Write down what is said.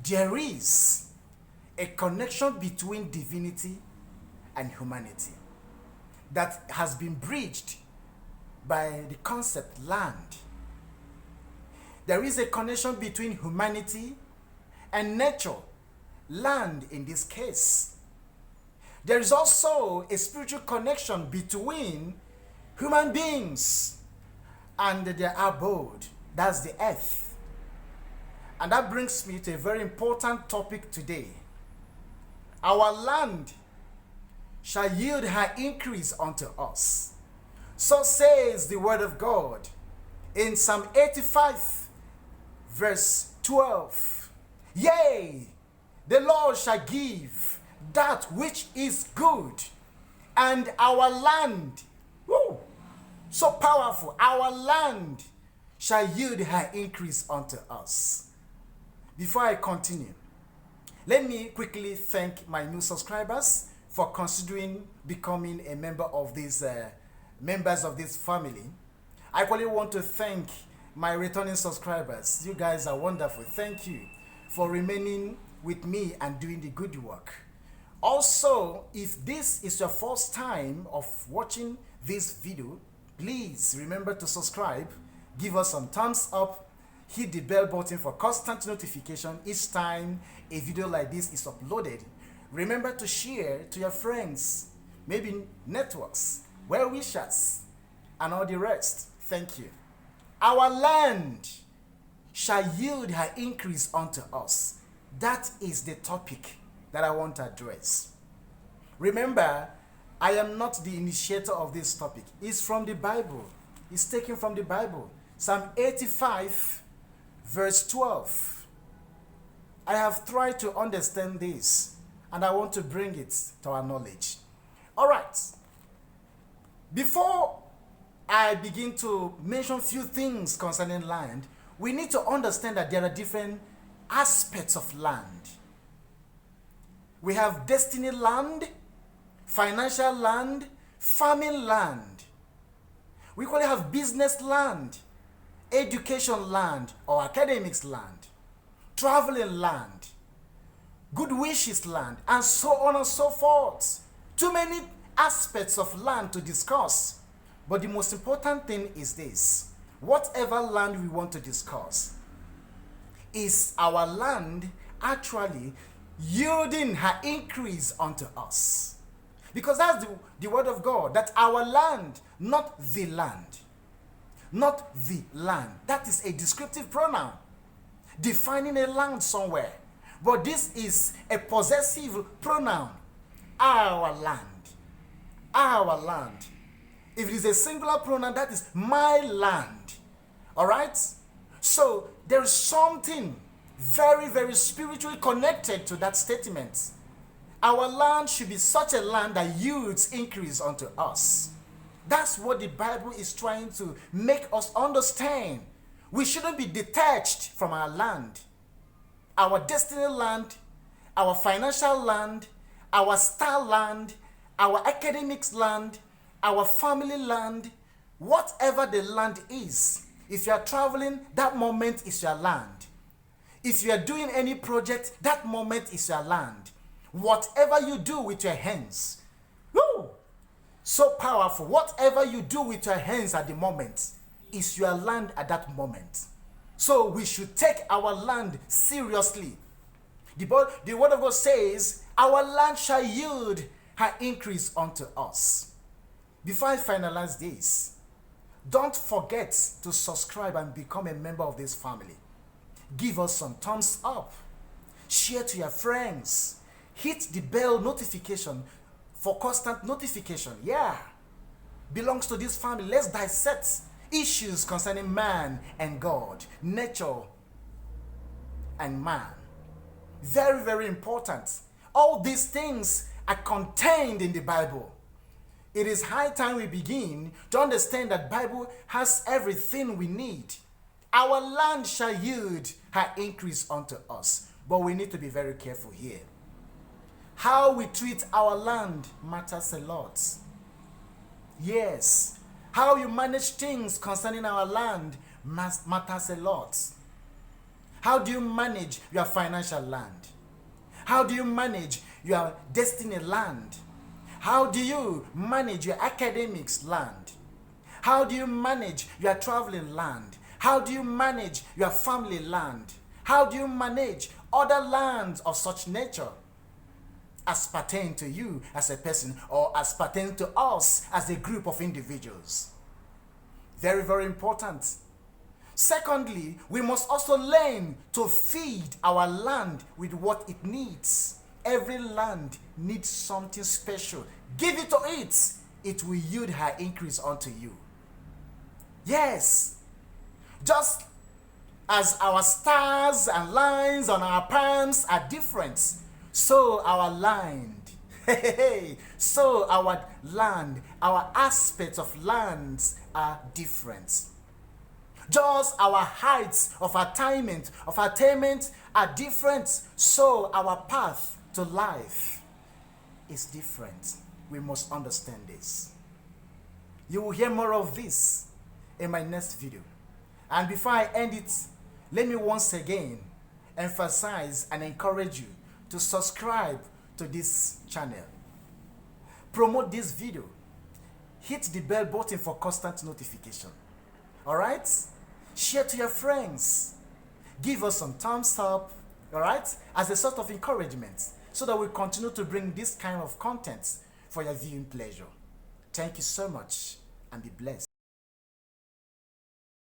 there is a connection between divinity and humanity that has been bridged by the concept land. There is a connection between humanity and nature, land in this case. There is also a spiritual connection between human beings and their abode, that's the earth. And that brings me to a very important topic today. Our land shall yield her increase unto us. So says the word of God in Psalm 85, verse 12. Yea, the Lord shall give that which is good, and our land, so powerful, our land shall yield her increase unto us. Before I continue, let me quickly thank my new subscribers for considering becoming a member of these members of this family. I equally want to thank my returning subscribers. You guys are wonderful. Thank you for remaining with me and doing the good work. Also, if this is your first time of watching this video, please remember to subscribe, give us some thumbs up, hit the bell button for constant notification each time a video like this is uploaded. Remember to share to your friends, maybe networks, well-wishers, and all the rest. Thank you. Our land shall yield her increase unto us. That is the topic that I want to address. Remember, I am not the initiator of this topic. It's from the Bible. It's taken from the Bible. Psalm 85, verse 12. I have tried to understand this, and I want to bring it to our knowledge. All right. Before I begin to mention a few things concerning land, we need to understand that there are different aspects of land. We have destiny land, financial land, farming land. We equally have business land, education land or academics land, traveling land, good wishes land, and so on and so forth. Too many aspects of land to discuss. But the most important thing is this: whatever land we want to discuss, is our land actually yielding her increase unto us? Because that's the word of God, that our land, not the land. Not the land. That is a descriptive pronoun defining a land somewhere. But this is a possessive pronoun. Our land. Our land. If it is a singular pronoun, that is my land. All right? So there is something very, very spiritually connected to that statement. Our land should be such a land that yields increase unto us. That's what the Bible is trying to make us understand. We shouldn't be detached from our land. Our destiny land, our financial land, our star land, our academics land, our family land, whatever the land is. If you are traveling, that moment is your land. If you are doing any project, that moment is your land. Whatever you do with your hands, so powerful. Whatever you do with your hands at the moment is your land at that moment. So we should take our land seriously. The word of God says, our land shall yield her increase unto us. Before I finalize this, don't forget to subscribe and become a member of this family. Give us some thumbs up. Share to your friends. Hit the bell notification for constant notification. Yeah. Belongs to this family. Let's dissect issues concerning man and God, nature and man. Very, very important. All these things are contained in the Bible. It is high time we begin to understand that Bible has everything we need. Our land shall yield her increase unto us. But we need to be very careful here. How we treat our land matters a lot. Yes, how you manage things concerning our land matters a lot. How do you manage your financial land? How do you manage your destiny land? How do you manage your academics land? How do you manage your traveling land? How do you manage your family land? How do you manage other lands of such nature as pertain to you as a person or as pertain to us as a group of individuals? Very, very important. Secondly, we must also learn to feed our land with what it needs. Every land needs something special. Give it to it. It will yield her increase unto you. Yes. Just as our stars and lines on our palms are different, so our land, so our land, our aspects of lands are different. Just our heights of attainment are different, so our path to life is different. We must understand this. You will hear more of this in my next video. And before I end it, let me once again emphasize and encourage you to subscribe to this channel. Promote this video. Hit the bell button for constant notification. Alright? Share to your friends. Give us some thumbs up, alright? As a sort of encouragement, so that we continue to bring this kind of content for your viewing pleasure. Thank you so much and be blessed.